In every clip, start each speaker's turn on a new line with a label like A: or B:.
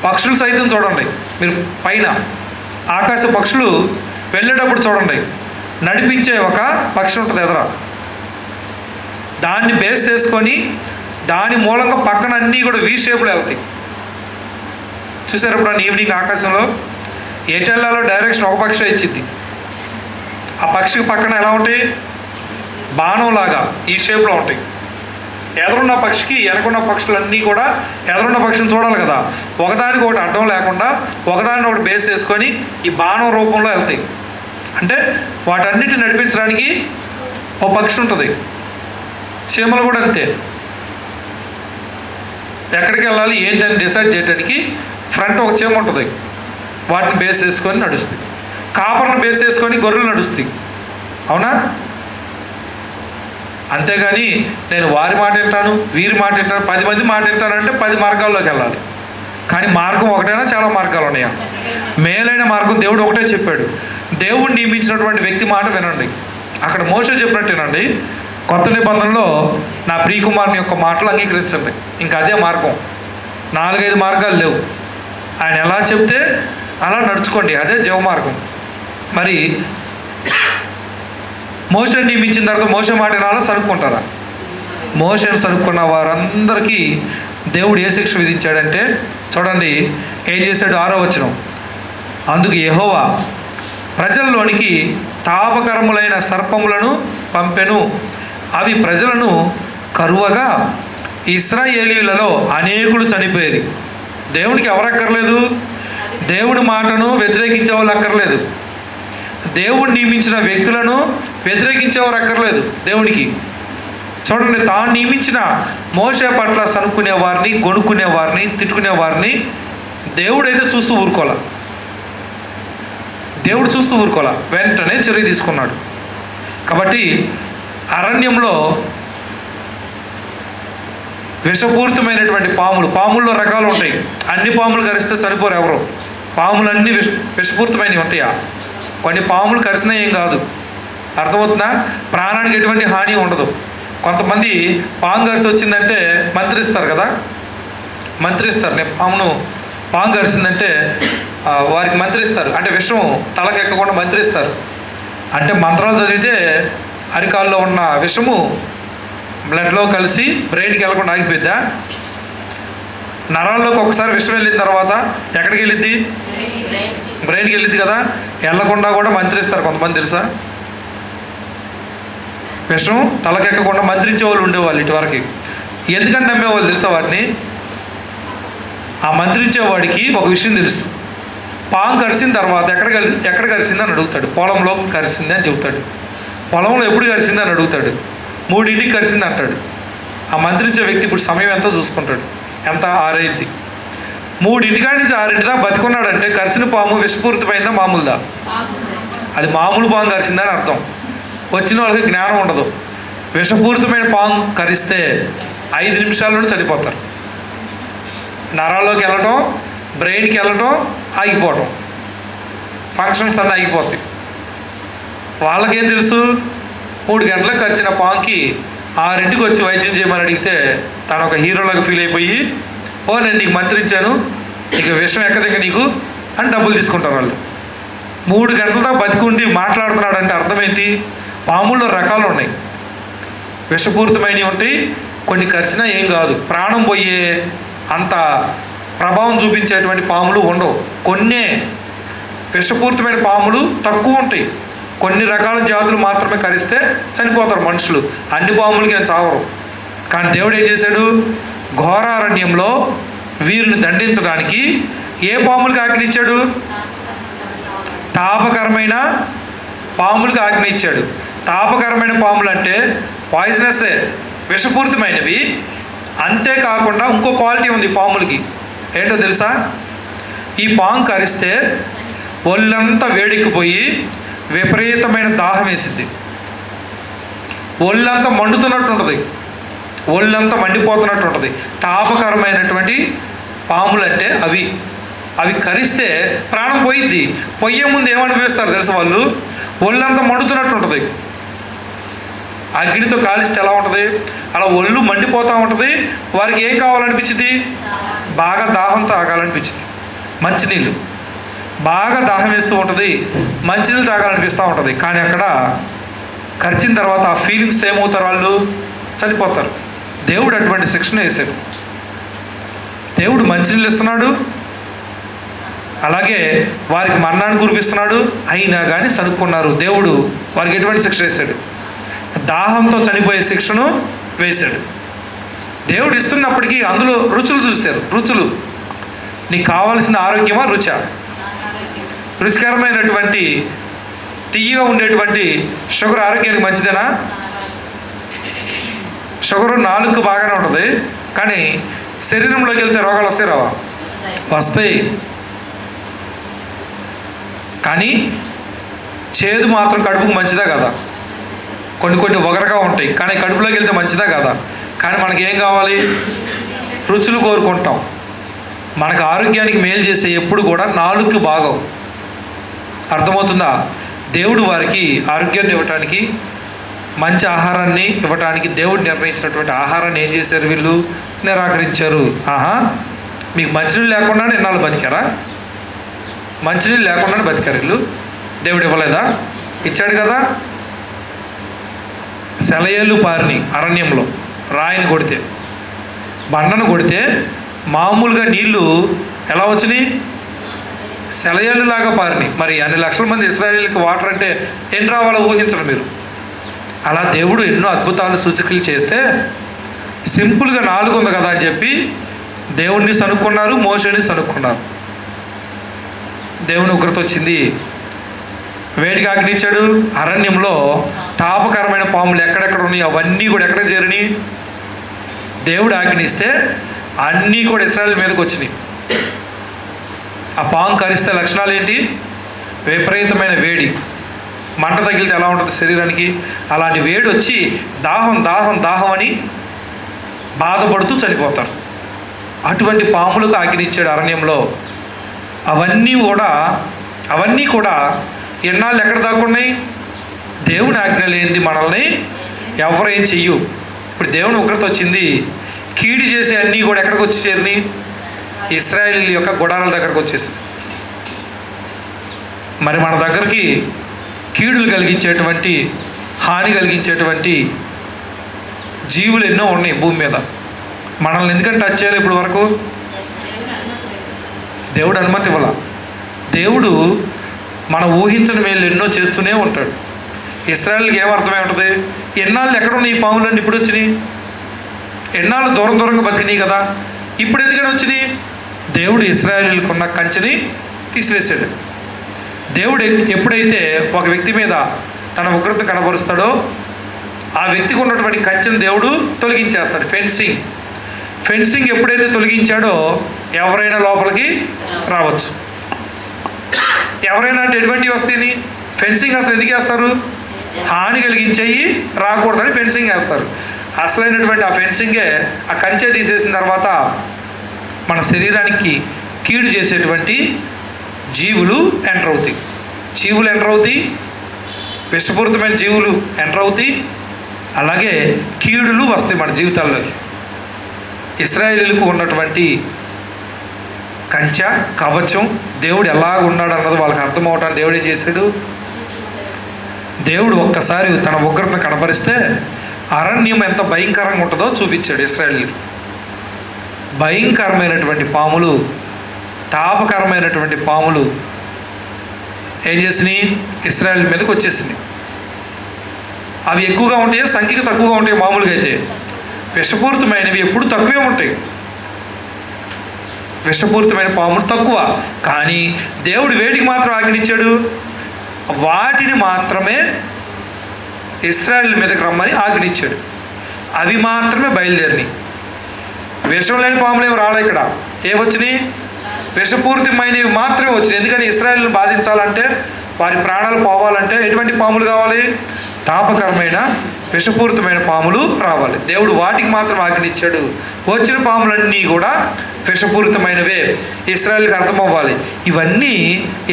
A: పక్షులు సైతం చూడండి, మీరు పైన ఆకాశ పక్షులు వెళ్ళేటప్పుడు చూడండి, నడిపించే ఒక పక్షి ఉంటుంది ఎదుర, దాన్ని బేస్ చేసుకొని దాని మూలంగా పక్కన అన్నీ కూడా వీ షేప్లో వెళ్తాయి. చూసారు ఎప్పుడన్నా ఈవినింగ్ ఆకాశంలో ఎటు వెళ్ళాలో డైరెక్షన్ ఒక పక్షి ఇచ్చింది. ఆ పక్షికి పక్కన ఎలా ఉంటాయి, బాణంలాగా ఈ షేప్లో ఉంటాయి. ఎదురున్న పక్షికి వెనకున్న పక్షులన్నీ కూడా ఎదురున్న పక్షిని చూడాలి కదా, ఒకదానికి ఒకటి అడ్డం లేకుండా ఒకదాన్ని ఒకటి బేస్ చేసుకొని ఈ బాణం రూపంలో వెళ్తాయి. అంటే వాటన్నిటిని నడిపించడానికి ఒక పక్షి ఉంటుంది. చీమలు కూడా అంతే, ఎక్కడికి వెళ్ళాలి ఏంటని డిసైడ్ చేయడానికి ఫ్రంట్ ఒక చీమ ఉంటుంది, వాటిని బేస్ చేసుకొని నడుస్తుంది. కాపర్ను బేస్ చేసుకొని గొర్రెలు నడుస్తాయి, అవునా? అంతేగాని నేను వారి మాట వింటాను, వీరి మాట వింటాను, 10 మంది మాట వింటానంటే 10 మార్గాల్లోకి వెళ్ళాలి. కానీ మార్గం ఒకటైనా చాలా మార్గాలు ఉన్నాయా? మేలైన మార్గం దేవుడు ఒకటే చెప్పాడు. దేవుడు నియమించినటువంటి వ్యక్తి మాట వినండి. అక్కడ మోషే చెప్పినట్టేనండి, కొత్త నిబంధనలో నా ప్రియకుమారుని యొక్క మాటలు అంగీకరించండి, ఇంకా అదే మార్గం. 4-5 మార్గాలు లేవు. ఆయన ఎలా చెప్తే అలా నడుచుకోండి, అదే జీవ మార్గం. మరి మోషేని నియమించిన తర్వాత మోషే మాట వినాలో సనుక్కుంటారా? మోషేని సనుక్కున్న వారందరికీ దేవుడు ఏ శిక్ష విధించాడంటే చూడండి ఏం చేశాడు. 6వ వచనం, అందుకు యెహోవా ప్రజల్లోనికి తాపకరములైన సర్పములను పంపెను, అవి ప్రజలను కరువగా ఇశ్రాయేలీయులలో అనేకులు చనిపోయేది. దేవునికి ఎవరు అక్కర్లేదు, దేవుని మాటను వ్యతిరేకించే వాళ్ళు అక్కర్లేదు, దేవుడు నియమించిన వ్యక్తులను వ్యతిరేకించేవారు అక్కర్లేదు దేవునికి. చూడండి, తాను నియమించిన మోషే పట్ల సనుక్కునే వారిని, గొనుక్కునే వారిని, తిట్టుకునే వారిని దేవుడైతే చూస్తూ ఊరుకోలే. దేవుడు చూస్తూ ఊరుకోలే, వెంటనే చర్య తీసుకున్నాడు. కాబట్టి అరణ్యంలో విషపూరితమైనటువంటి పాముల్లో రకాలు ఉంటాయి. అన్ని పాములు కరిస్తే చనిపోరు ఎవరు. పాములన్నీ విషపూరితమైనవి ఉంటాయా? కొన్ని పాములు కరిసినా ఏం కాదు, అర్థమవుతుందా? ప్రాణానికి ఎటువంటి హాని ఉండదు. కొంతమంది పాము కరిసి వచ్చిందంటే మంత్రిస్తారు కదా, మంత్రిస్తారు. నేను పాము కరిసిందంటే వారికి మంత్రిస్తారు, అంటే విషం తలకెక్కకుండా మంత్రిస్తారు. అంటే మంత్రాలు చదివితే అరికాల్లో ఉన్న విషము బ్లడ్లో కలిసి బ్రెయిన్కి వెళ్ళకుండా ఆగిపోద్దా? నరాల్లోకి ఒకసారి విషం వెళ్ళిన తర్వాత ఎక్కడికి వెళ్ళిద్ది? బ్రెయిన్కి వెళ్ళిద్ది కదా. వెళ్ళకుండా కూడా మంత్రిస్తారు కొంతమంది, తెలుసా? విషం తలకెక్కకుండా మంత్రించే వాళ్ళు ఉండేవాళ్ళు ఇటువరకు. ఎందుకంటే నమ్మేవాళ్ళు తెలుసా వాటిని? ఆ మంత్రించేవాడికి ఒక విషయం తెలుసు, పాము కరిసిన తర్వాత ఎక్కడ కరిసిందని అడుగుతాడు. పొలంలో కరిసింది అని చెబుతాడు. పొలంలో ఎప్పుడు కరిసింది అని అడుగుతాడు. 3ంటికి కరిసింది అంటాడు. ఆ మంత్రించే వ్యక్తి ఇప్పుడు సమయం ఎంతో చూసుకుంటాడు, ఎంత 6 అయింది. 3ంటికాడి నుంచి 6 దాకా బతికున్నాడంటే కరిసిన పాము విషపూరితమైందా మామూలుదా? అది మామూలు పాము కరిసిందని అర్థం. వచ్చిన వాళ్ళకి జ్ఞానం ఉండదు. విషపూరితమైన పాము కరిస్తే 5 నిమిషాల్లోనే చనిపోతారు. నరాల్లోకి వెళ్ళటం, బ్రెయిన్కి వెళ్ళటం, ఆగిపోవటం, ఫంక్షన్స్ అన్నీ ఆగిపోతాయి. వాళ్ళకేం తెలుసు? 3 గంటలకు కరిచిన పాముకి 6ంటికి వచ్చి వైద్యం చేయమని అడిగితే తను ఒక హీరోలాగా ఫీల్ అయిపోయి, ఓ నేను నీకు మంత్రించాను, నీకు విషం ఎక్కదిక నీకు అని డబ్బులు తీసుకుంటారు వాళ్ళు. 3 గంటల దాకా బతికుండి మాట్లాడుతున్నాడు అంటే అర్థం ఏంటి? పాముల్లో రకాలు ఉన్నాయి, విషపూరితమైనవి ఉంటాయి, కొన్ని కరిచినా ఏం కాదు, ప్రాణం పోయే అంత ప్రభావం చూపించేటువంటి పాములు ఉండవు. కొన్నే విషపూరితమైన పాములు తక్కువ ఉంటాయి. కొన్ని రకాల జాతులు మాత్రమే కరిస్తే చనిపోతారు మనుషులు, అన్ని పాములకి ఏం చావరు. కానీ దేవుడు ఏం చేశాడు? ఘోరారణ్యంలో వీరిని దండించడానికి ఏ పాములకి ఆజ్ఞ ఇచ్చాడు? తాపకరమైన పాములకి ఆజ్ఞ ఇచ్చాడు. తాపకరమైన పాములు అంటే పాయిజనస్సే, విషపూరితమైనవి. అంతేకాకుండా ఇంకో క్వాలిటీ ఉంది పాములకి, ఏంటో తెలుసా? ఈ పాము కరిస్తే ఒళ్ళంతా వేడెక్కిపోయి విపరీతమైన దాహం వేసిద్ది, ఒళ్ళంతా మండుతున్నట్టు ఉంటుంది, ఒళ్ళంతా మండిపోతున్నట్టు ఉంటుంది. తాపకరమైనటువంటి పాములు అంటే అవి కరిస్తే ప్రాణం పోయిద్ది. పొయ్యే ముందు ఏమనిపిస్తారు తెలుసా వాళ్ళు? ఒళ్ళంతా మండుతున్నట్టు ఉంటుంది. అగ్నితో కాలిస్తే ఎలా ఉంటుంది? అలా ఒళ్ళు మండిపోతూ ఉంటుంది. వారికి ఏం కావాలనిపించింది? బాగా దాహంతో ఆగాలనిపించింది. మంచినీళ్ళు బాగా దాహం వేస్తూ ఉంటుంది, మంచినీళ్ళు తాగాలనిపిస్తూ ఉంటుంది. కానీ అక్కడ కరిచిన తర్వాత ఆ ఫీలింగ్స్తో ఏమవుతారు? వాళ్ళు చనిపోతారు. దేవుడు అటువంటి శిక్షణ వేశాడు. దేవుడు మంచినీళ్ళు ఇస్తున్నాడు, అలాగే వారికి మన్నాన్ని కురిపిస్తున్నాడు. అయినా కానీ సనుక్కున్నారు. దేవుడు వారికి ఎటువంటి శిక్ష వేశాడు? దాహంతో చనిపోయే శిక్షను వేశాడు. దేవుడు ఇస్తున్నప్పటికీ అందులో రుచులు చూశారు. రుచులు, నీకు కావాల్సిన ఆరోగ్యమా, రుచా? రుచికరమైనటువంటి తియ్యగా ఉండేటువంటి షుగర్ ఆరోగ్యానికి మంచిదేనా? షుగర్ నాలుగు బాగానే ఉంటుంది, కానీ శరీరంలోకి వెళ్తే రోగాలు వస్తాయి, రావా? వస్తాయి. కానీ చేదు మాత్రం కడుపుకు మంచిదా కదా? కొన్ని ఒగరగా ఉంటాయి, కానీ కడుపులోకి వెళ్తే మంచిదా కదా? కానీ మనకి ఏం కావాలి? రుచులు కోరుకుంటాం. మనకు ఆరోగ్యానికి మేలు చేసే ఎప్పుడు కూడా నాలుగుకి బాగవు. అర్థమవుతుందా? దేవుడు వారికి ఆరోగ్యాన్ని ఇవ్వటానికి, మంచి ఆహారాన్ని ఇవ్వటానికి దేవుడు నిర్ణయించినటువంటి ఆహారాన్ని ఏం చేశారు? వీళ్ళు నిరాకరించారు. మీకు మంచినీళ్ళు లేకుండానే ఎన్నాళ్ళు బతికారా? మంచినీళ్ళు లేకుండానే బతికారు వీళ్ళు. దేవుడు ఇవ్వలేదా? ఇచ్చాడు కదా. సెలయేళ్ళు పారిని అరణ్యంలో, రాయిని కొడితే, బండను కొడితే మామూలుగా నీళ్లు ఎలా వచ్చినాయి? సెలయేళ్ళలాగా పారినాయి. మరి అన్ని లక్షల మంది ఇశ్రాయేలీయులకి వాటర్ అంటే ఏం రావాలో ఊహించరు మీరు. అలా దేవుడు ఎన్నో అద్భుతాలు సూచకులు చేస్తే సింపుల్గా 4 ఉంది కదా అని చెప్పి దేవుణ్ణి సనుక్కున్నారు, మోషేని సనుక్కున్నారు. దేవుని ఉగ్రత వచ్చింది. వేటికి ఆజ్ఞించాడు? అరణ్యంలో తాపకరమైన పాములు ఎక్కడెక్కడ ఉన్నాయో అవన్నీ కూడా ఎక్కడ చేరినాయి? దేవుడు ఆజ్ఞిస్తే అన్నీ కూడా ఇశ్రాయేలు మీదకి వచ్చినాయి. ఆ పాము కరిస్తే లక్షణాలు ఏంటి? విపరీతమైన వేడి, మంట తగిలితే ఎలా ఉంటుంది శరీరానికి? అలాంటి వేడి వచ్చి దాహం దాహం దాహం అని బాధపడుతూ చనిపోతారు. అటువంటి పాములకు ఆజ్ఞించాడు అరణ్యంలో. అవన్నీ కూడా ఎన్నాళ్ళు ఎక్కడ దాక్కున్నాయి? దేవుని ఆజ్ఞ లేనిది మనల్ని ఎవరేం చెయ్యు. ఇప్పుడు దేవుని ఉగ్రత వచ్చింది, కీడి చేసే అన్నీ కూడా ఎక్కడికి వచ్చి చేరినాయి? ఇశ్రాయేలీయుల యొక్క గుడారాల దగ్గరకు వచ్చేసింది. మరి మన దగ్గరికి కీడులు కలిగించేటువంటి, హాని కలిగించేటువంటి జీవులు ఎన్నో ఉన్నాయి భూమి మీద. మనల్ని ఎందుకంటే టచ్ చేయాలి ఇప్పటి వరకు? దేవుడు అనుమతి ఇవ్వాల. దేవుడు మనం ఊహించని మేలు ఎన్నో చేస్తూనే ఉంటాడు. ఇశ్రాయేలుకి ఏమర్థమై ఉంటుంది? ఎన్నాళ్ళు ఎక్కడున్నాయి ఈ పాములన్నీ? ఇప్పుడు వచ్చినాయి. ఎన్నాళ్ళు దూరంగా బతికినాయి కదా, ఇప్పుడు ఎందుకని వచ్చినాయి? దేవుడు ఇశ్రాయేలీయులకు ఉన్న కంచెని తీసివేశాడు. దేవుడు ఎప్పుడైతే ఒక వ్యక్తి మీద తన ఉగ్రతను కనబరుస్తాడో ఆ వ్యక్తికి ఉన్నటువంటి కంచెను దేవుడు తొలగించేస్తాడు. ఫెన్సింగ్ ఎప్పుడైతే తొలగించాడో ఎవరైనా లోపలికి రావచ్చు. ఎవరైనా అంటే ఎటువంటి వస్తాయని? ఫెన్సింగ్ అసలు ఎందుకు వేస్తారు? హాని కలిగించేయి రాకూడదని ఫెన్సింగ్ వేస్తారు. అసలైనటువంటి ఆ ఫెన్సింగే, ఆ కంచె తీసేసిన తర్వాత మన శరీరానికి కీడు చేసేటువంటి జీవులు ఎంటర్ అవుతాయి. విషపూరితమైన జీవులు ఎంటర్ అవుతాయి. అలాగే కీడులు వస్తాయి మన జీవితాల్లోకి. ఇశ్రాయేలీయులకు ఉన్నటువంటి కంచె, కవచం దేవుడు ఎలా ఉన్నాడు అన్నది వాళ్ళకి అర్థం అవటానికి దేవుడు ఏం చేశాడు? దేవుడు ఒక్కసారి తన ఉగ్రతను కనబరిస్తే అరణ్యం ఎంత భయంకరంగా ఉంటుందో చూపించాడు ఇశ్రాయేలీయులకి. భయంకరమైనటువంటి పాములు, తాపకరమైనటువంటి పాములు ఏం చేసినాయి? ఇశ్రాయేలు మీదకి వచ్చేసింది. అవి ఎక్కువగా ఉంటాయి, సంఖ్యకు తక్కువగా ఉంటాయి. మామూలుగా అయితే విషపూరితమైనవి ఎప్పుడు తక్కువే ఉంటాయి. విషపూరితమైన పాములు తక్కువ. కానీ దేవుడు వేటికి మాత్రం ఆజ్ఞించాడు? వాటిని మాత్రమే ఇశ్రాయేలు మీదకి రమ్మని ఆజ్ఞించాడు. అవి మాత్రమే బయలుదేరినాయి. విషం లేని పాములు ఏమి రాలే. ఇక్కడ ఏమొచ్చినాయి? విషపూరితమైనవి మాత్రమే వచ్చినాయి. ఎందుకంటే ఇశ్రాయేలును బాధించాలంటే, వారి ప్రాణాలు పోవాలంటే ఎటువంటి పాములు కావాలి? తాపకరమైన విషపూరితమైన పాములు రావాలి. దేవుడు వాటికి మాత్రం ఆజ్ఞించాడు. వచ్చిన పాములన్నీ కూడా విషపూరితమైనవే. ఇశ్రాయేలుకి అర్థమవ్వాలి. ఇవన్నీ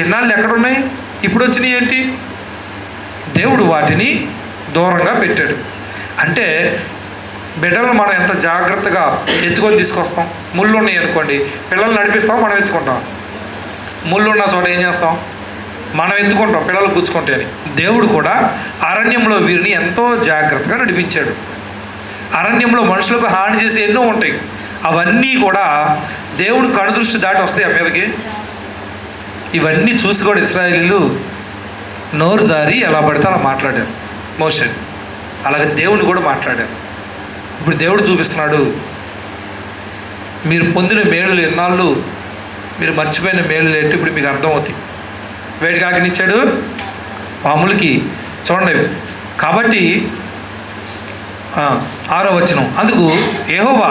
A: ఎన్నాళ్ళు ఎక్కడున్నాయి? ఇప్పుడు వచ్చినాయి ఏంటి? దేవుడు వాటిని దూరంగా పెట్టాడు. అంటే బిడ్డలను మనం ఎంత జాగ్రత్తగా ఎత్తుకొని తీసుకొస్తాం. ముళ్ళు ఉన్నాయి అనుకోండి, పిల్లల్ని నడిపిస్తాం, మనం ఎత్తుకుంటాం. ముళ్ళు ఉన్న చోట ఏం చేస్తాం? మనం ఎత్తుకుంటాం, పిల్లలు గుచ్చుకుంటే అని. దేవుడు కూడా అరణ్యంలో వీరిని ఎంతో జాగ్రత్తగా నడిపించాడు. అరణ్యంలో మనుషులకు హాని చేసి ఎన్నో ఉంటాయి. అవన్నీ కూడా దేవుడు కనుదృష్టి దాటి వస్తాయి ఆ మీదకి. ఇవన్నీ చూసి కూడా ఇశ్రాయేలీయులు నోరు జారి ఎలా పడితే అలా మాట్లాడారు మోషే. అలాగే దేవుని కూడా మాట్లాడారు. ఇప్పుడు దేవుడు చూపిస్తున్నాడు, మీరు పొందిన మేలులు ఎన్నాళ్ళు, మీరు మర్చిపోయిన మేలులు ఏంటో ఇప్పుడు మీకు అర్థమవుతాయి. వేడికి ఆజ్ఞనిచ్చాడు పాములకి. చూడండి, కాబట్టి 6వ వచనం, అందుకు యెహోవా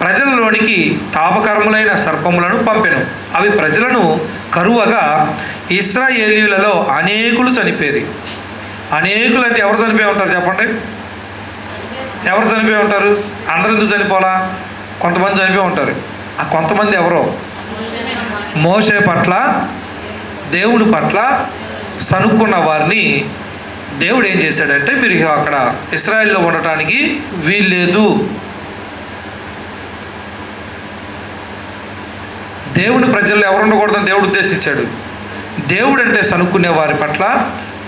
A: ప్రజలలోనికి తాపకరములైన సర్పములను పంపెను, అవి ప్రజలను కరువగా ఇశ్రాయేలీయులలో అనేకులు చనిపోయి. అనేకులు అంటే ఎవరు చనిపోయి ఉంటారు చెప్పండి? ఎవరు చనిపోయి ఉంటారు? అందరూ ఎందుకు చనిపోలా? కొంతమంది చనిపోయి ఉంటారు. ఆ కొంతమంది ఎవరో మోషే పట్ల, దేవుడి పట్ల సనుక్కున్న వారిని దేవుడు ఏం చేశాడంటే, మీరు అక్కడ ఇశ్రాయేల్లో ఉండటానికి వీల్లేదు, దేవుని ప్రజల్లో ఎవరు ఉండకూడదని దేవుడు ఉద్దేశించాడు. దేవుడు అంటే సనుక్కునే వారి పట్ల,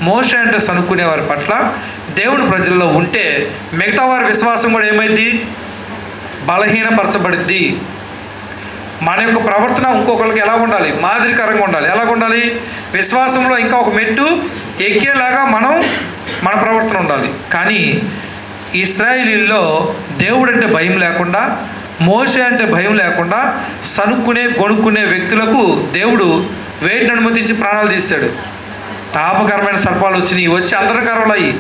A: మోషే అంటే సనుక్కునే వారి పట్ల దేవుని ప్రజల్లో ఉంటే మిగతా వారి విశ్వాసం కూడా ఏమైంది? బలహీనపరచబడిద్ది. మన యొక్క ప్రవర్తన ఇంకొకరికి ఎలా ఉండాలి? మాదిరికరంగా ఉండాలి. ఎలాగ ఉండాలి? విశ్వాసంలో ఇంకా ఒక మెట్టు ఎక్కేలాగా మన ప్రవర్తన ఉండాలి. కానీ ఇశ్రాయేలీల్లో దేవుడు అంటే భయం లేకుండా, మోషే అంటే భయం లేకుండా సనుక్కునే గొణుక్కునే వ్యక్తులకు దేవుడు వేడిని అనుమతించి ప్రాణాలు తీశాడు. తాపకరమైన సర్పాలు వచ్చినాయి, వచ్చి అందరిని కరవలాయి.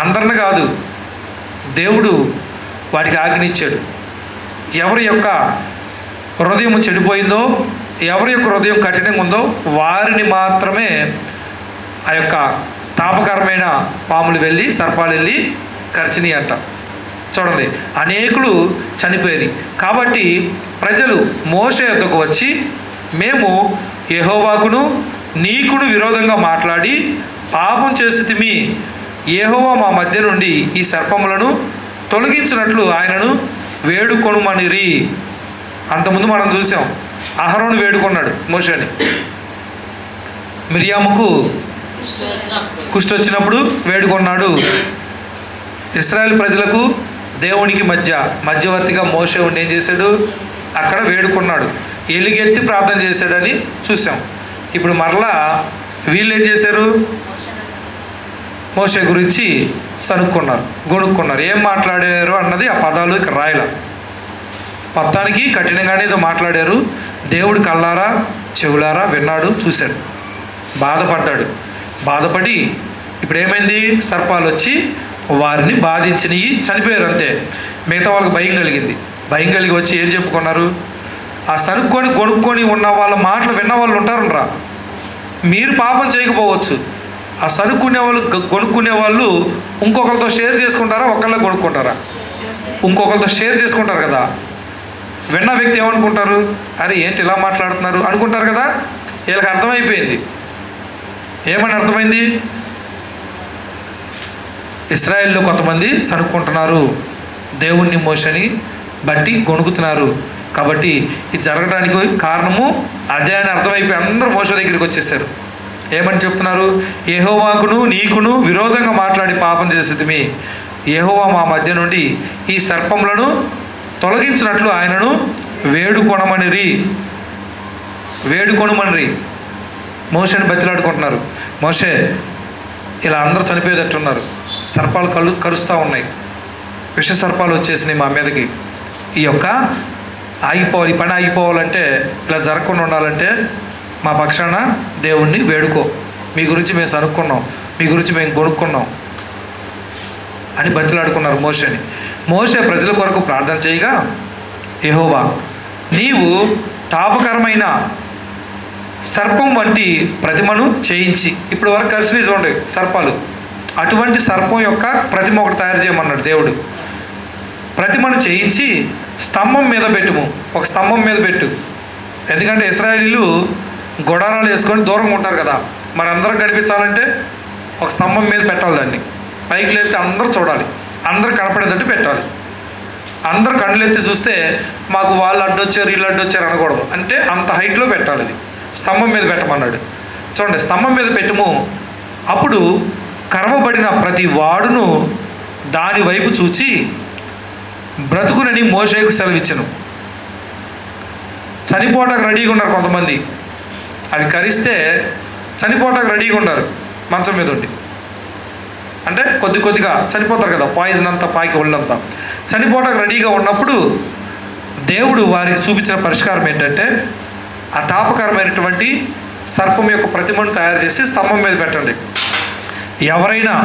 A: అందరిని కాదు, దేవుడు వాటికి ఆజ్ఞనిచ్చాడు. ఎవరి యొక్క హృదయం చెడిపోయిందో, ఎవరి యొక్క హృదయం కఠినంగా ఉందో వారిని మాత్రమే ఆ యొక్క తాపకరమైన పాములు వెళ్ళి, సర్పాలు వెళ్ళి కరిచినాయి అంట. చూడండి, అనేకులు చనిపోయారు. కాబట్టి ప్రజలు మోషే యొద్దకు వచ్చి, మేము యెహోవాకును నీకును విరోధంగా మాట్లాడి పాపం చేసితిమి, యెహోవా మా మధ్య నుండి ఈ సర్పములను తొలగించినట్లు ఆయనను వేడుకొనుమనిరి. అంతకుముందు మనం చూసాం, అహరోను వేడుకున్నాడు మోషేని. మిరియాముకు కుష్టి వచ్చినప్పుడు వేడుకున్నాడు. ఇశ్రాయేల్ ప్రజలకు దేవునికి మధ్యవర్తిగా మోషే ఉండి ఏం చేశాడు? అక్కడ వేడుకున్నాడు, ఎలుగెత్తి ప్రార్థన చేశాడని చూసాం. ఇప్పుడు మరలా వీళ్ళు ఏం చేశారు? మోషే గురించి సనుక్కున్నారు, గొణుక్కున్నారు. ఏం మాట్లాడారు అన్నది ఆ పదాలు ఇక్కడ రాయల. మొత్తానికి కఠినంగానే ఏదో మాట్లాడారు. దేవుడు కళ్ళారా చెవులారా విన్నాడు, చూశాడు, బాధపడ్డాడు. బాధపడి ఇప్పుడు ఏమైంది? సర్పాలు వచ్చి వారిని బాధించినవి, చనిపోయారు అంతే. మిగతా వాళ్ళకి భయం కలిగింది. భయం కలిగి వచ్చి ఏం చెప్పుకున్నారు? ఆ సరుక్కొని గొనుక్కొని ఉన్న వాళ్ళ మాటలు విన్న వాళ్ళు ఉంటారనరా. మీరు పాపం చేయకపోవచ్చు, ఆ సరుక్కునే వాళ్ళు, కొనుక్కునే వాళ్ళు ఇంకొకరితో షేర్ చేసుకుంటారా? ఒకళ్ళే కొనుక్కుంటారా? ఇంకొకరితో షేర్ చేసుకుంటారు కదా. విన్న వ్యక్తి ఏమనుకుంటారు? అరే ఏంటి ఇలా మాట్లాడుతున్నారు అనుకుంటారు కదా. వీళ్ళకి అర్థమైపోయింది. ఏమని అర్థమైంది? ఇశ్రాయేల్లో కొంతమంది సనుక్కుంటున్నారు, దేవుణ్ణి మోషని బట్టి గొణుకుతున్నారు. కాబట్టి ఇది జరగడానికి కారణము అదే అని అర్థమైపోయి అందరూ మోషే దగ్గరికి వచ్చేసారు. ఏమని చెప్తున్నారు? యెహోవాకును నీకును విరోధంగా మాట్లాడి పాపం చేసేదిమి, యెహోవా మా మధ్య నుండి ఈ సర్పములను తొలగించినట్లు ఆయనను వేడుకొనమనిరి. మోషేని బతిలాడుకుంటున్నారు. మోషే ఇలా అందరూ చనిపోయేటట్టున్నారు, సర్పాలు కరుస్తూ ఉన్నాయి, విష సర్పాలు వచ్చేసినాయి మా మీదకి. ఈ పని ఆగిపోవాలంటే, ఇలా జరగకుండా ఉండాలంటే మా పక్షాన దేవుణ్ణి వేడుకో, మీ గురించి మేము సనుక్కున్నాం, మీ గురించి మేము కొనుక్కున్నాం అని బతిలాడుకున్నారు మోషేని. మోషే ప్రజల కొరకు ప్రార్థన చేయగా, యెహోవా నీవు తాపకరమైన సర్పం వంటి ప్రతిమను చేయించి, ఇప్పుడు వరకు కలిసి చూడండి సర్పాలు, అటువంటి సర్పం యొక్క ప్రతిమ ఒకటి తయారు చేయమన్నాడు దేవుడు. ప్రతిమను చేయించి స్తంభం మీద పెట్టుము, ఒక స్తంభం మీద పెట్టు. ఎందుకంటే ఇశ్రాయేలీలు గుడారాలు వేసుకొని దూరంగా ఉంటారు కదా, మరి అందరికి కనిపించాలంటే ఒక స్తంభం మీద పెట్టాలి. దాన్ని పైకి లేపితే అందరూ చూడాలి, అందరు కనపడేటట్టు పెట్టాలి. అందరు కళ్ళు ఎత్తి చూస్తే మాకు వాళ్ళు అడ్డొచ్చారు వీళ్ళు అడ్డొచ్చారు అనకూడదు, అంటే అంత హైట్లో పెట్టాలి. అది స్తంభం మీద పెట్టమన్నాడు. చూడండి, స్తంభం మీద పెట్టుము. అప్పుడు కరవబడిన ప్రతి వాడును దాని వైపు చూచి బ్రతుకునని మోషేకు సెలవిచ్చెను. చనిపోవటానికి రెడీగా ఉన్నారు కొంతమంది. అవి కరిస్తే చనిపోవటానికి రెడీగా ఉన్నారు మంచం మీద ఉండి. అంటే కొద్దిగా చనిపోతారు కదా, పాయిజన్ అంతా పాకి ఒళ్ళంతా. చనిపోవటానికి రెడీగా ఉన్నప్పుడు దేవుడు వారికి చూపించిన పరిష్కారం ఏంటంటే, ఆ తాపకరమైనటువంటి సర్పం యొక్క ప్రతిమను తయారు చేసి స్తంభం మీద పెట్టండి. ఎవరైనా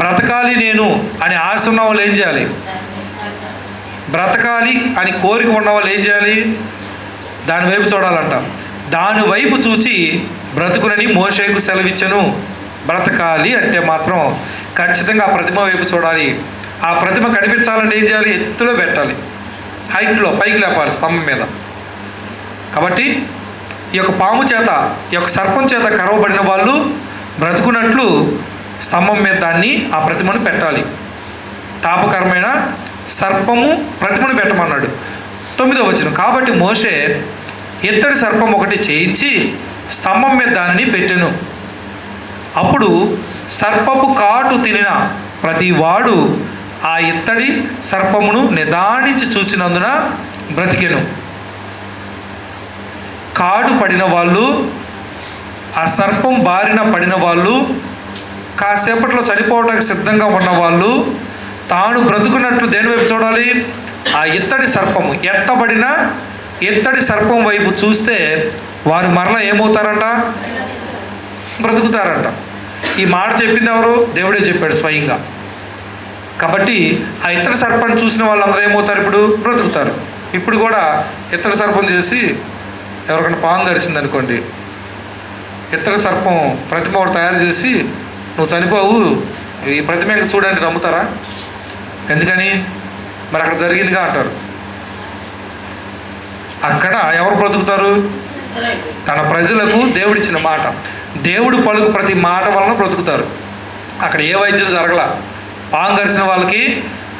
A: బ్రతకాలి నేను అని ఆశ ఉన్న వాళ్ళు ఏం చేయాలి? బ్రతకాలి అని కోరిక ఉన్న వాళ్ళు ఏం చేయాలి? దాని వైపు చూడాలంట. దాని వైపు చూచి బ్రతుకునని మోషేకు సెలవిచ్చెను. బ్రతకాలి అంటే మాత్రం ఖచ్చితంగా ఆ ప్రతిమ వైపు చూడాలి. ఆ ప్రతిమ కనిపించాలంటే ఏం చేయాలి? ఎత్తులో పెట్టాలి, హైట్లో పైకి లేపాలి స్తంభం మీద. కాబట్టి ఈ యొక్క పాము చేత, ఈ యొక్క సర్పం చేత కరవబడిన వాళ్ళు బ్రతుకున్నట్లు స్తంభం మీద దాన్ని, ఆ ప్రతిమను పెట్టాలి. తాపకరమైన సర్పము ప్రతిమను పెట్టమన్నాడు. 9వ వచనం, కాబట్టి మోషే ఇత్తడి సర్పం ఒకటి చేయించి స్తంభం మీద దానిని పెట్టెను. అప్పుడు సర్పపు కాటు తినిన ప్రతి వాడు ఆ ఇత్తడి సర్పమును నిదానించి చూచినందున బ్రతికెను. కాటు పడిన వాళ్ళు, ఆ సర్పం బారిన పడిన వాళ్ళు, కాసేపట్లో చనిపోవడానికి సిద్ధంగా ఉన్నవాళ్ళు తాను బ్రతుకున్నట్లు దేని వైపు చూడాలి? ఆ ఇత్తడి సర్పము, ఎత్తబడిన ఇత్తడి సర్పం వైపు చూస్తే వారు మరలా ఏమవుతారంట? బ్రతుకుతారంట. ఈ మాట చెప్పింది ఎవరు? దేవుడే చెప్పాడు స్వయంగా. కాబట్టి ఆ ఇత్తడి సర్పాన్ని చూసిన వాళ్ళందరూ ఏమవుతారు? ఇప్పుడు బ్రతుకుతారు. ఇప్పుడు కూడా ఇత్తడి సర్పం చేసి ఎవరికైనా పాము కరిసింది అనుకోండి, ఇత్తడి సర్పం ప్రతిమ ఒకటి తయారు చేసి నువ్వు చనిపోవు, ఈ ప్రతిమ ఇంకా చూడండి, నమ్ముతారా? ఎందుకని? మరి అక్కడ జరిగిందిగా అంటారు. అక్కడ ఎవరు బ్రతుకుతారు? తన ప్రజలకు దేవుడిచ్చిన మాట, దేవుడు పలుకు ప్రతి మాట వలన బ్రతుకుతారు. అక్కడ ఏ వైద్యం జరగల. పాము కరిసిన వాళ్ళకి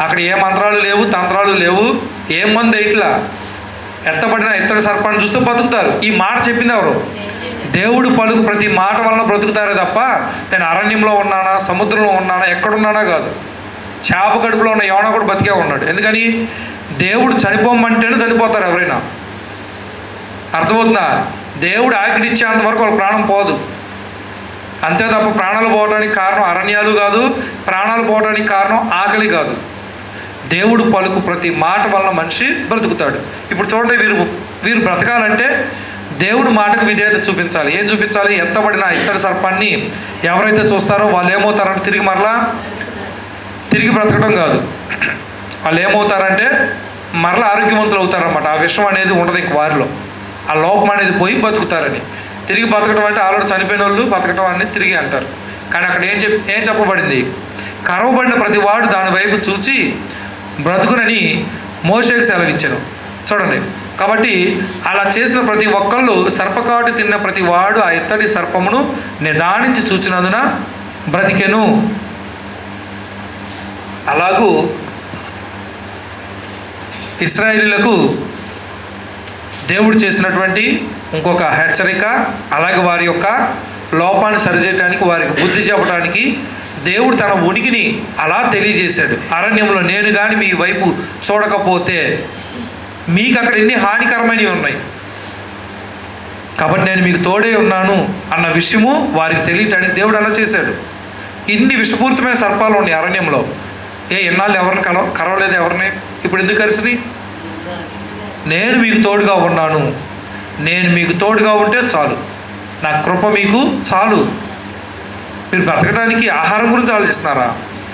A: అక్కడ ఏ మంత్రాలు లేవు, తంత్రాలు లేవు, ఏం మంది ఇట్లా ఎత్తబడిన ఇత్తడి సర్పాన్ని చూస్తే బతుకుతారు. ఈ మాట చెప్పింది ఎవరు? దేవుడు పలుకు ప్రతి మాట వలన బ్రతుకుతారే తప్ప నేను అరణ్యంలో ఉన్నానా, సముద్రంలో ఉన్నానా, ఎక్కడున్నానా కాదు. చేప కడుపులో ఉన్న యోనా కూడా బతికే ఉన్నాడు. ఎందుకని? దేవుడు చనిపోమంటేనే చనిపోతారు ఎవరైనా. అర్థమవుతుందా? దేవుడు ఆకిడిచ్చేంత వరకు వాళ్ళ ప్రాణం పోదు. అంతే తప్ప ప్రాణాలు పోవడానికి కారణం అరణ్యాలు కాదు, ప్రాణాలు పోవడానికి కారణం ఆకలి కాదు. దేవుడు పలుకు ప్రతి మాట వలన మనిషి బ్రతుకుతాడు. ఇప్పుడు చూడండి, వీరు బ్రతకాలంటే దేవుడు మాటకు విధేయత చూపించాలి. ఏం చూపించాలి? ఎత్తబడిన ఇత్తడి సర్పాన్ని ఎవరైతే చూస్తారో వాళ్ళు ఏమవుతారంటే తిరిగి బ్రతకడం కాదు, వాళ్ళు ఏమవుతారంటే మరలా ఆరోగ్యవంతులు అవుతారన్నమాట. ఆ విషం అనేది ఉండదు ఇంక వారిలో, ఆ లోపం అనేది పోయి బతుకుతారని. తిరిగి బతకడం అంటే ఆల్రెడీ చనిపోయిన వాళ్ళు బతకడం అనేది తిరిగి అంటారు. కానీ అక్కడ ఏం చెప్పబడింది? కరవబడిన ప్రతి వాడు దాని వైపు చూచి బ్రతుకునని మోషేకు సెలవిచ్చెను. చూడండి, కాబట్టి అలా చేసిన ప్రతి ఒక్కళ్ళు, సర్పకాటు తిన్న ప్రతి వాడు ఆ ఇత్తడి సర్పమును నిదానించి చూచినందున బ్రతికెను. అలాగూ ఇశ్రాయేలీయులకు దేవుడు చేసినటువంటి ఇంకొక హెచ్చరిక, అలాగే వారి యొక్క లోపాన్ని సరిచేయటానికి, వారికి బుద్ధి చెప్పడానికి దేవుడు తన ఉనికిని అలా తెలియజేశాడు. అరణ్యంలో నేను కానీ మీ వైపు చూడకపోతే మీకు అక్కడ ఎన్ని హానికరమైనవి ఉన్నాయి, కాబట్టి నేను మీకు తోడే ఉన్నాను అన్న విషయము వారికి తెలియటానికి దేవుడు అలా చేశాడు. ఇన్ని విషపూరితమైన సర్పాలు ఉన్నాయి అరణ్యంలో. ఎన్నాళ్ళు ఎవరిని కరవలేదు ఎవరిని, ఇప్పుడు ఎందుకు కరిసినాయి? నేను మీకు తోడుగా ఉన్నాను. నేను మీకు తోడుగా ఉంటే చాలు, నా కృప మీకు చాలు. మీరు బ్రతకడానికి ఆహారం గురించి ఆలోచిస్తున్నారా?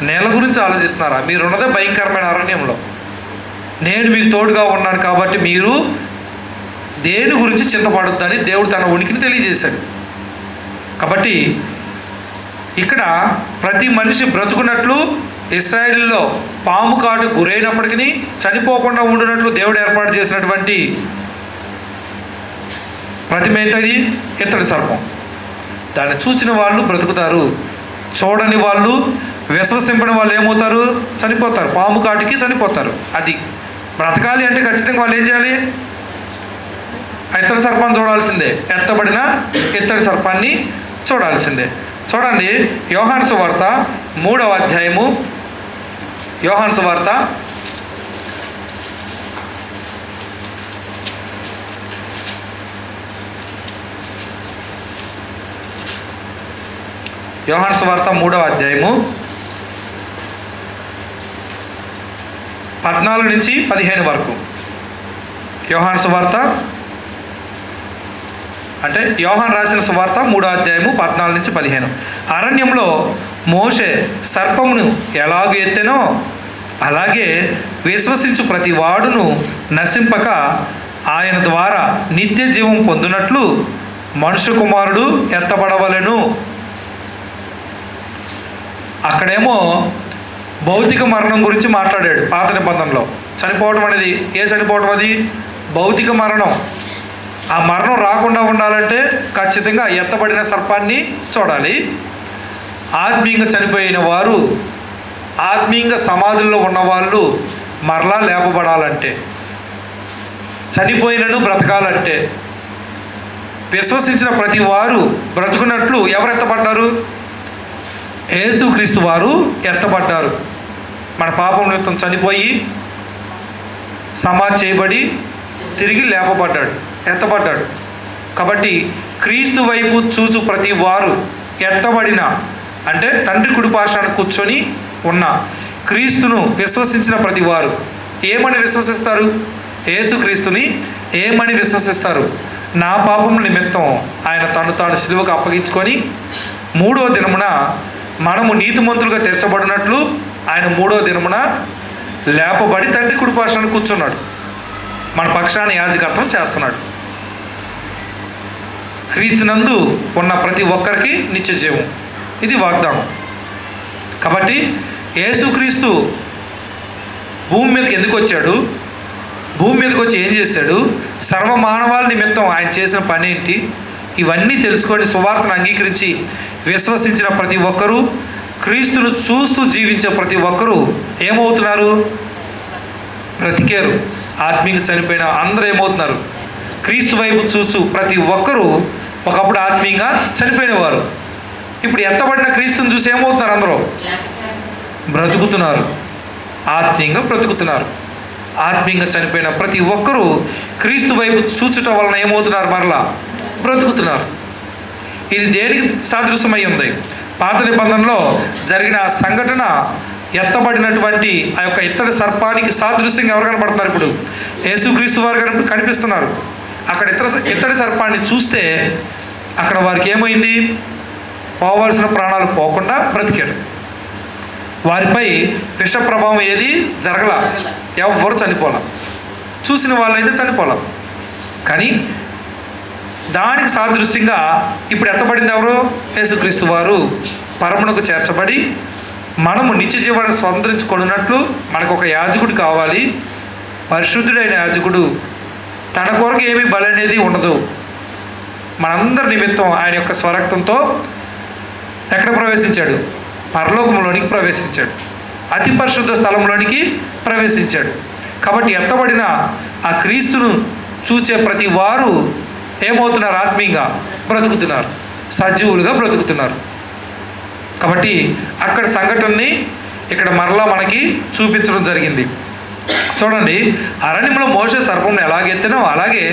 A: నేల గురించి ఆలోచిస్తున్నారా? మీరున్నదే భయంకరమైన అరణ్యంలో. నేను మీకు తోడుగా ఉన్నాను కాబట్టి మీరు దేని గురించి చింతపడొద్దని దేవుడు తన ఉనికిని తెలియజేశాడు. కాబట్టి ఇక్కడ ప్రతి మనిషి బ్రతుకున్నట్లు, ఇశ్రాయేలులో పాము కాటు గురైనప్పటికీ చనిపోకుండా ఉండినట్లు దేవుడు ఏర్పాటు చేసినటువంటి ప్రతిమ ఏంటది? ఇత్తడి సర్పం. దాన్ని చూసిన వాళ్ళు బ్రతుకుతారు, చూడని వాళ్ళు, విశ్వసింపని వాళ్ళు ఏమవుతారు? చనిపోతారు. పాము కాటికి చనిపోతారు. అది బ్రతకాలి అంటే ఖచ్చితంగా వాళ్ళు ఏం చేయాలి? ఆ ఇత్తడి సర్పాన్ని చూడాల్సిందే, ఎత్తబడిన ఇత్తడి సర్పాన్ని చూడాల్సిందే. చూడండి, యోహాను సువార్త 3వ అధ్యాయము, యోహాను సువార్త 3వ అధ్యాయము 14 నుంచి 15 వరకు. యోహాను సువార్త అంటే యోహాను రాసిన సువార్త 3వ అధ్యాయము 14 నుంచి 15. అరణ్యంలో మోషే సర్పమును ఎలాగ ఎత్తెనో అలాగే విశ్వసించు ప్రతి వాడును నశింపక ఆయన ద్వారా నిత్య జీవం పొందినట్లు మనుష్య కుమారుడు ఎత్తబడవలెను. అక్కడేమో భౌతిక మరణం గురించి మాట్లాడాడు. పాత నిబంధనలో చనిపోవడం అనేది చనిపోవడం అది భౌతిక మరణం. ఆ మరణం రాకుండా ఉండాలంటే ఖచ్చితంగా ఎత్తబడిన సర్పాన్ని చూడాలి. ఆత్మీయంగా చనిపోయిన వారు, ఆత్మీయంగా సమాధుల్లో ఉన్నవాళ్ళు మరలా లేపబడాలంటే, చనిపోయినను బ్రతకాలంటే, విశ్వసించిన ప్రతి వారు బ్రతుకున్నట్లు ఎవరు ఎత్తబడ్డారు? యేసుక్రీస్తు వారు ఎత్తబడ్డారు. మన పాపం నిమిత్తం చనిపోయి సమాధి చేయబడి తిరిగి లేపబడ్డాడు, ఎత్తబడ్డాడు. కాబట్టి క్రీస్తు వైపు చూచు ప్రతి వారు ఎత్తబడిన, అంటే తండ్రి కుడిపార్శ్వాన కూర్చొని ఉన్న క్రీస్తును విశ్వసించిన ప్రతి వారు ఏమని విశ్వసిస్తారు? యేసుక్రీస్తుని ఏమని విశ్వసిస్తారు? నా పాపం నిమిత్తం ఆయన తాను సిలువకు అప్పగించుకొని 3వ దినమున మనము నీతిమంతులుగా తీర్చబడినట్లు ఆయన 3వ దినమున లేపబడి తండ్రి కుడిపార్శ్వాన కూర్చున్నాడు. మన పక్షాన యాజకత్వం చేస్తున్నాడు. క్రీస్తునందు ఉన్న ప్రతి ఒక్కరికి నిత్య జీవం, ఇది వాగ్దానం. కాబట్టి యేసుక్రీస్తు భూమి మీదకి ఎందుకు వచ్చాడు? భూమి మీదకి వచ్చి ఏం చేశాడు? సర్వమానవాళి నిమిత్తం ఆయన చేసిన పని ఏంటి? ఇవన్నీ తెలుసుకొని సువార్తను అంగీకరించి విశ్వసించిన ప్రతి ఒక్కరూ, క్రీస్తును చూస్తూ జీవించే ప్రతి ఒక్కరూ ఏమవుతున్నారు? బ్రతికారు. ఆత్మీయంగా చనిపోయిన అందరూ ఏమవుతున్నారు? క్రీస్తు వైపు చూచు ప్రతి ఒక్కరూ ఒకప్పుడు ఆత్మీయంగా చనిపోయినవారు. ఇప్పుడు ఎత్తబడిన క్రీస్తుని చూసి ఏమవుతున్నారు? అందరూ బ్రతుకుతున్నారు, ఆత్మీయంగా బ్రతుకుతున్నారు. ఆత్మీయంగా చనిపోయిన ప్రతి ఒక్కరూ క్రీస్తు వైపు చూచుట వలన ఏమవుతున్నారు? మరలా బ్రతుకుతున్నారు. ఇది దేనికి సాదృశ్యమై ఉంది? పాత నిబంధనలో జరిగిన సంఘటన ఎత్తబడినటువంటి ఆ యొక్క ఇత్తడి సర్పానికి సాదృశ్యంగా ఎవరు కనపడుతున్నారు? ఇప్పుడు యేసుక్రీస్తు వారు కనిపిస్తున్నారు. అక్కడ ఇత్తడి సర్పాన్ని చూస్తే అక్కడ వారికి ఏమైంది? పోవాల్సిన ప్రాణాలు పోకుండా బ్రతికారు. వారిపై విష ప్రభావం ఏది జరగల, ఎవరు చనిపోలా. చూసిన వాళ్ళైతే చనిపోలా. కానీ దానికి సాదృశ్యంగా ఇప్పుడు ఎత్తబడింది ఎవరు? యేసుక్రీస్తు వారు పరమునకు చేర్చబడి మనము నిత్య జీవాన్ని స్వతంత్రించుకున్నట్లు మనకు ఒక యాజకుడు కావాలి. పరిశుద్ధుడైన యాజకుడు, తన కొరకు ఏమీ బలి అనేది ఉండదు. మనందరి నిమిత్తం ఆయన యొక్క స్వరక్తంతో ఎక్కడ ప్రవేశించాడు? పరలోకంలోనికి ప్రవేశించాడు, అతి పరిశుద్ధ స్థలంలోనికి ప్రవేశించాడు. కాబట్టి ఎత్తబడిన ఆ క్రీస్తును చూచే ప్రతి వారు ఏమవుతున్నారు? ఆత్మీయంగా బ్రతుకుతున్నారు, సజీవులుగా బ్రతుకుతున్నారు. కాబట్టి అక్కడ సంఘటనని ఇక్కడ మరలా మనకి చూపించడం జరిగింది. చూడండి, అరణ్యంలో మోషే సర్పంను ఎలాగెత్తనో అలాగే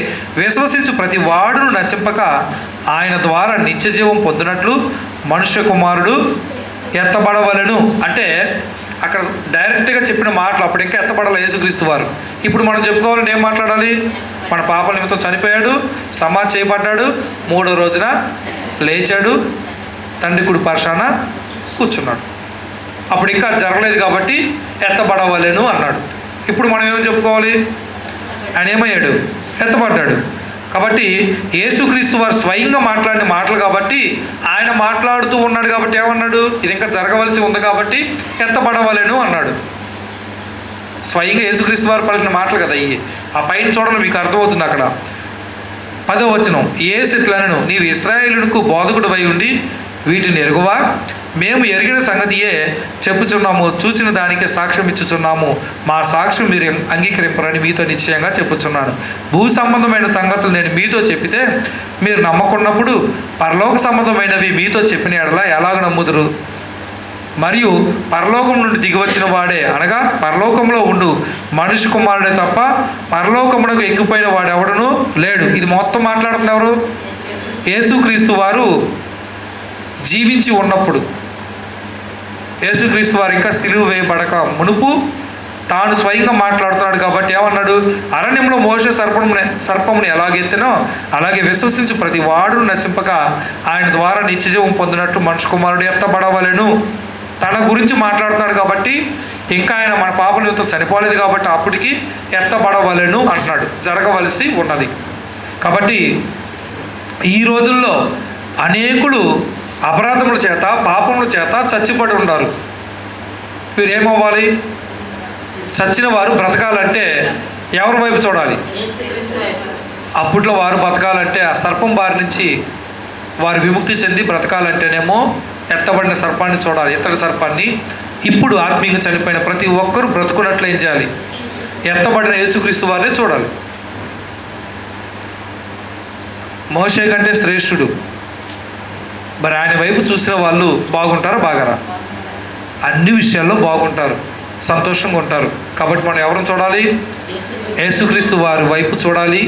A: విశ్వసించు ప్రతి వాడును నశింపక ఆయన ద్వారా నిత్య జీవం పొందినట్లు మనుష్య కుమారుడు ఎత్తబడవలెను. అంటే అక్కడ డైరెక్ట్గా చెప్పిన మాటలు అప్పుడు ఇంకా ఎత్తబడాలి యేసుక్రీస్తు వారు. ఇప్పుడు మనం చెప్పుకోవాలని ఏం మాట్లాడాలి? మన పాప నిమిత్తం చనిపోయాడు, సమాధి చేయబడ్డాడు, 3వ రోజున లేచాడు, తండ్రి కుడి పార్శ్వాన కూర్చున్నాడు. అప్పుడు ఇంకా జరగలేదు కాబట్టి ఎత్తబడవలెను అన్నాడు. ఇప్పుడు మనం ఏం చెప్పుకోవాలి? ఆయన ఏమయ్యాడు? ఎత్తబడ్డాడు. కాబట్టి యేసుక్రీస్తు వారు స్వయంగా మాట్లాడిన మాటలు కాబట్టి ఆయన మాట్లాడుతూ ఉన్నాడు కాబట్టి ఏమన్నాడు? ఇది ఇంకా జరగవలసి ఉంది కాబట్టి ఎత్తబడవలెను అన్నాడు. స్వయంగా యేసుక్రీస్తు వారు పలికిన మాటలు కదా ఇవి. ఆ పైన చూడండి, మీకు అర్థమవుతుంది. అక్కడ 10వ వచనం, యేసు ఇట్లనెను, నీవు ఇశ్రాయేలునకు బోధకుడు అయి ఉండి వీటిని ఎరుగువా? మేము ఎరిగిన సంగతియే చెప్పుచున్నాము, చూచిన దానికే సాక్ష్యం ఇచ్చుచున్నాము, మా సాక్ష్యం మీరు అంగీకరింపరని మీతో నిశ్చయంగా చెప్పుచున్నాను. భూ సంబంధమైన సంగతులు నేను మీతో చెప్పితే మీరు నమ్మకున్నప్పుడు పరలోక సంబంధమైనవి మీతో చెప్పిన ఎడల ఎలాగ నమ్ముదురు? మరియు పరలోకం నుండి దిగివచ్చిన వాడే, అనగా పరలోకంలో ఉండు మనుష్య కుమారుడే తప్ప పరలోకమునకు ఎక్కిపోయిన వాడు ఎవడను లేడు. ఇది మొత్తం మాట్లాడుతున్న ఎవరు? యేసుక్రీస్తు వారు జీవించి ఉన్నప్పుడు, యేసుక్రీస్తు వారు ఇంకా సిలువ వేయబడక మునుపు తాను స్వయంగా మాట్లాడుతున్నాడు. కాబట్టి ఏమన్నాడు? అరణ్యంలో మోషే సర్పమును ఎలాగెత్తినో అలాగే విశ్వసించి ప్రతి వాడును నశింపక ఆయన ద్వారా నిత్యజీవం పొందినట్టు మనుష్య కుమారుడు ఎత్తబడవలెను. తన గురించి మాట్లాడుతున్నాడు కాబట్టి, ఇంకా ఆయన మన పాప నిమిత్తం చనిపోలేదు కాబట్టి అప్పటికి ఎత్తబడవలెను అంటున్నాడు, జరగవలసి ఉన్నది. కాబట్టి ఈ రోజుల్లో అనేకులు అపరాధముల చేత పాపముల చేత చచ్చిపడి ఉన్నారు. వీరేమవ్వాలి? చచ్చిన వారు బ్రతకాలంటే ఎవరి వైపు చూడాలి? అప్పట్లో వారు బ్రతకాలంటే ఆ సర్పం బారి నుంచి వారు విముక్తి చెంది బ్రతకాలంటేనేమో ఎత్తబడిన సర్పాన్ని చూడాలి, ఇతర సర్పాన్ని. ఇప్పుడు ఆత్మీయంగా చనిపోయిన ప్రతి ఒక్కరూ బ్రతుకున్నట్లు ఏం చేయాలి? ఎత్తబడిన యేసుక్రీస్తు వారిని చూడాలి. మోషే కంటే శ్రేష్ఠుడు. మరి ఆయన వైపు చూసిన వాళ్ళు బాగుంటారా? బాగారా? అన్ని విషయాల్లో బాగుంటారు, సంతోషంగా ఉంటారు. కాబట్టి మనం ఎవరిని చూడాలి? యేసుక్రీస్తు వారి వైపు చూడాలి.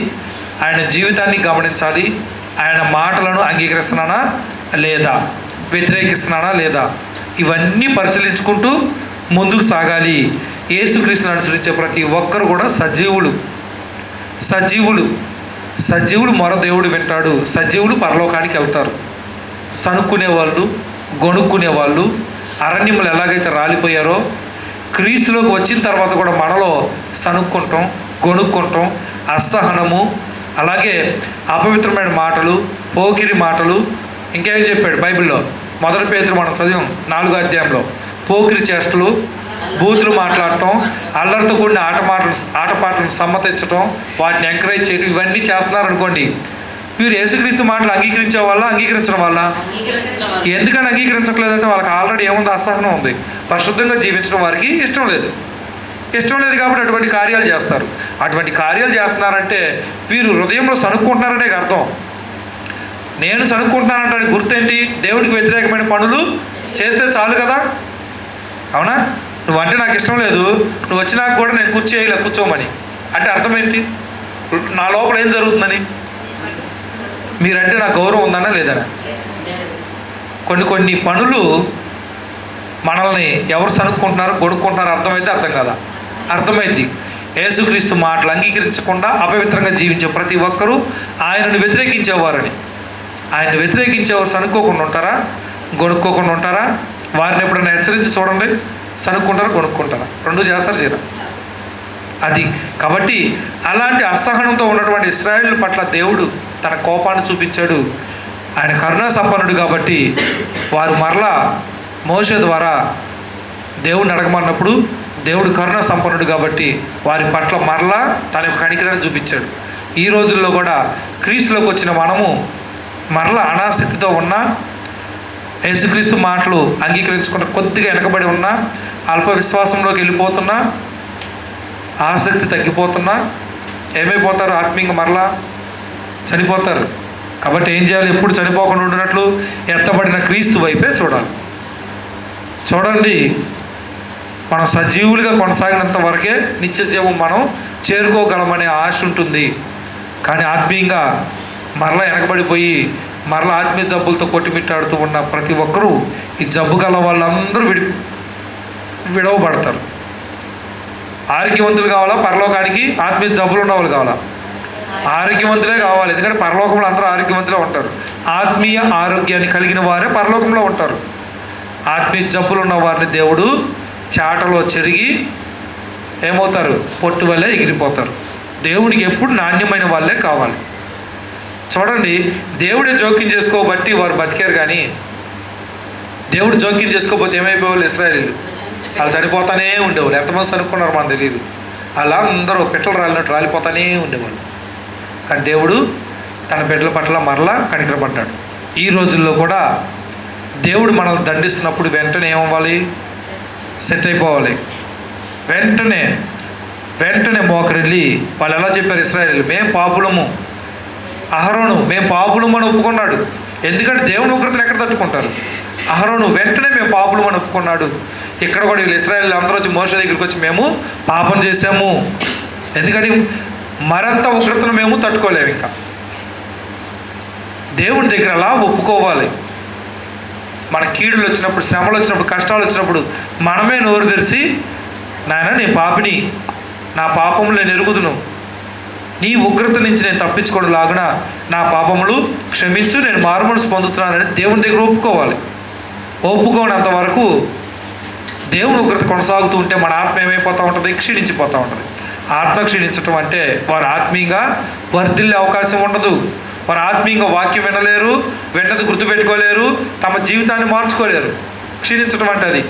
A: ఆయన జీవితాన్ని గమనించాలి. ఆయన మాటలను అంగీకరిస్తున్నానా లేదా, వ్యతిరేకిస్తున్నానా లేదా, ఇవన్నీ పరిశీలించుకుంటూ ముందుకు సాగాలి. యేసుక్రీస్తుని అనుసరించే ప్రతి ఒక్కరు కూడా సజీవులు. సజీవులు మొర దేవుడు వింటాడు. సజీవులు పరలోకానికి వెళ్తారు. సనుక్కునేవాళ్ళు, గొణుక్కునేవాళ్ళు అరణ్యములు ఎలాగైతే రాలిపోయారో, క్రీస్తులోకి వచ్చిన తర్వాత కూడా మనలో సనుక్కుంటాం, గొణుక్కుంటాం, అసహనము, అలాగే అపవిత్రమైన మాటలు, పోకిరి మాటలు. ఇంకేం చెప్పాడు బైబిల్లో? 1 పేతురు మనం చదివాం 4వ అధ్యాయంలో. పోకిరి చేష్టలు, బూతులు మాట్లాడటం, అల్లరితో కూడిన ఆటపాటలను సమ్మతించడం, వాటిని ఎంకరేజ్ చేయడం, ఇవన్నీ చేస్తున్నారు అనుకోండి. వీరు యేసుక్రీస్తు మాటలు అంగీకరించే వాళ్ళ, అంగీకరించడం వల్ల? ఎందుకని అంగీకరించట్లేదంటే వాళ్ళకి ఆల్రెడీ ఏముంది? అసహనం ఉంది. పరిశుద్ధంగా జీవించడం వారికి ఇష్టం లేదు కాబట్టి అటువంటి కార్యాలు చేస్తారు. అటువంటి కార్యాలు చేస్తున్నారంటే వీరు హృదయంలో సనుక్కుంటున్నారనే అర్థం. నేను సనుక్కుంటున్నానంటే గుర్తేంటి? దేవుడికి వ్యతిరేకమైన పనులు చేస్తే చాలు కదా. అవునా? నువ్వంటే నాకు ఇష్టం లేదు, నువ్వు వచ్చినాక కూడా నేను కూర్చోమని అంటే అర్థం ఏంటి? నా లోపల ఏం జరుగుతుందని? మీరంటే నాకు గౌరవం ఉందన్నా లేదనా? కొన్ని పనులు మనల్ని ఎవరు సనుక్కుంటున్నారో, గొడుక్కుంటున్నారో అర్థమైతే అర్థం కదా? అర్థమైంది. యేసుక్రీస్తు మాటలు అంగీకరించకుండా అపవిత్రంగా జీవించే ప్రతి ఒక్కరూ ఆయనను వ్యతిరేకించేవారని. ఆయన్ని వ్యతిరేకించేవారు సనుక్కోకుండా ఉంటారా? గొడుక్కోకుండా ఉంటారా? వారిని ఎప్పుడైనా హెచ్చరించి చూడండి. సనుక్కుంటారా? గొడుక్కుంటారా? రెండు చేస్తారు చేయరా? అది. కాబట్టి అలాంటి అసహనంతో ఉన్నటువంటి ఇశ్రాయేలు పట్ల దేవుడు తన కోపాన్ని చూపించాడు. ఆయన కరుణా సంపన్నుడు కాబట్టి వారు మరలా మోషే ద్వారా దేవుడిని అడగమన్నప్పుడు దేవుడు కరుణా సంపన్నుడు కాబట్టి వారి పట్ల మరలా తన యొక్క కనికరాన్ని చూపించాడు. ఈ రోజుల్లో కూడా క్రీస్తులోకి వచ్చిన మనము మరలా అనాసక్తితో ఉన్న, యేసుక్రీస్తు మాటలు అంగీకరించకుండా కొద్దిగా వెనకబడి ఉన్నా, అల్ప విశ్వాసంలోకి వెళ్ళిపోతున్నా, ఆసక్తి తగ్గిపోతున్నా ఏమైపోతారు? ఆత్మీయంగా మరలా చనిపోతారు. కాబట్టి ఏం చేయాలి? ఎప్పుడు చనిపోకుండా ఉండినట్లు ఎత్తబడిన క్రీస్తు వైపే చూడండి. మనం సజీవులుగా కొనసాగినంత వరకే నిత్య జీవం మనం చేరుకోగలమనే ఆశ ఉంటుంది. కానీ ఆత్మీయంగా మరలా వెనకబడిపోయి మరలా ఆత్మీయ జబ్బులతో కొట్టిమిట్టాడుతూ ఉన్న ప్రతి ఒక్కరూ, ఈ జబ్బు గల వాళ్ళందరూ విడవబడతారు. ఆరోగ్యవంతులు కావాలా పరలోకానికి? ఆత్మీయ జబ్బులు ఉన్న వాళ్ళు కావాలా? ఆరోగ్యవంతులే కావాలి. ఎందుకంటే పరలోకంలో అందరూ ఆరోగ్యవంతులే ఉంటారు. ఆత్మీయ ఆరోగ్యాన్ని కలిగిన వారే పరలోకంలో ఉంటారు. ఆత్మీయ జబ్బులు ఉన్న వారిని దేవుడు చాటలో చెరిగి ఏమవుతారు? పొట్టు వల్లే ఎగిరిపోతారు. దేవుడికి ఎప్పుడు నాణ్యమైన వాళ్ళే కావాలి. చూడండి, దేవుడే జోక్యం చేసుకోబట్టి వారు బతికారు. కానీ దేవుడు జోక్యం చేసుకోకపోతే ఏమైపోయేవాళ్ళు? ఇశ్రాయేలీలు వాళ్ళు చనిపోతానే ఉండేవాళ్ళు. ఎంతమంది చనుక్కున్నారు మనకు తెలియదు. అలా అందరూ పిట్టలు రాలినట్టు రాలిపోతానే ఉండేవాళ్ళు. కానీ దేవుడు తన బిడ్డల పట్ల మరలా కనికరపడ్డాడు. ఈ రోజుల్లో కూడా దేవుడు మనల్ని దండిస్తున్నప్పుడు వెంటనే ఏమవ్వాలి? సెట్ అయిపోవాలి. వెంటనే మోకరిల్లి వాళ్ళు ఎలా చెప్పారు? ఇశ్రాయేలీయులు, మేము పాపులము. అహరోను మేము పాపులము అని ఒప్పుకున్నాడు. ఎందుకంటే దేవుని ఉగ్రతను ఎక్కడ తట్టుకుంటారు? అహరోను వెంటనే మేము పాపులము అని ఒప్పుకున్నాడు. ఇక్కడ కూడా వీళ్ళు ఇశ్రాయేలీయులు అందరూ వచ్చి మోషే దగ్గరికి వచ్చి మేము పాపం చేశాము, ఎందుకని మరంత ఉగ్రతను మేము తట్టుకోలేము. ఇంకా దేవుని దగ్గర అలా ఒప్పుకోవాలి. మన కీడులు వచ్చినప్పుడు, శ్రమలు వచ్చినప్పుడు, కష్టాలు వచ్చినప్పుడు మనమే నోరు తెరిచి, నాయన నీ పాపిని, నా పాపములు నేను ఎరుగుదును, నీ ఉగ్రత నుంచి నేను తప్పించుకోవడం లాగున నా పాపములు క్షమించు, నేను మారుమనసు పొందుతున్నానని దేవుని దగ్గర ఒప్పుకోవాలి. ఒప్పుకోనంత వరకు దేవుని ఉగ్రత కొనసాగుతూ ఉంటే మన ఆత్మ ఏమైపోతూ ఉంటుంది? క్షీణించిపోతూ ఉంటుంది. ఆత్మ క్షీణించటం అంటే వారు ఆత్మీయంగా వర్ధిల్లే అవకాశం ఉండదు. వారు ఆత్మీయంగా వాక్యం వినలేరు, వెంటనే గుర్తుపెట్టుకోలేరు, తమ జీవితాన్ని మార్చుకోలేరు. క్షీణించటం అంటే అది.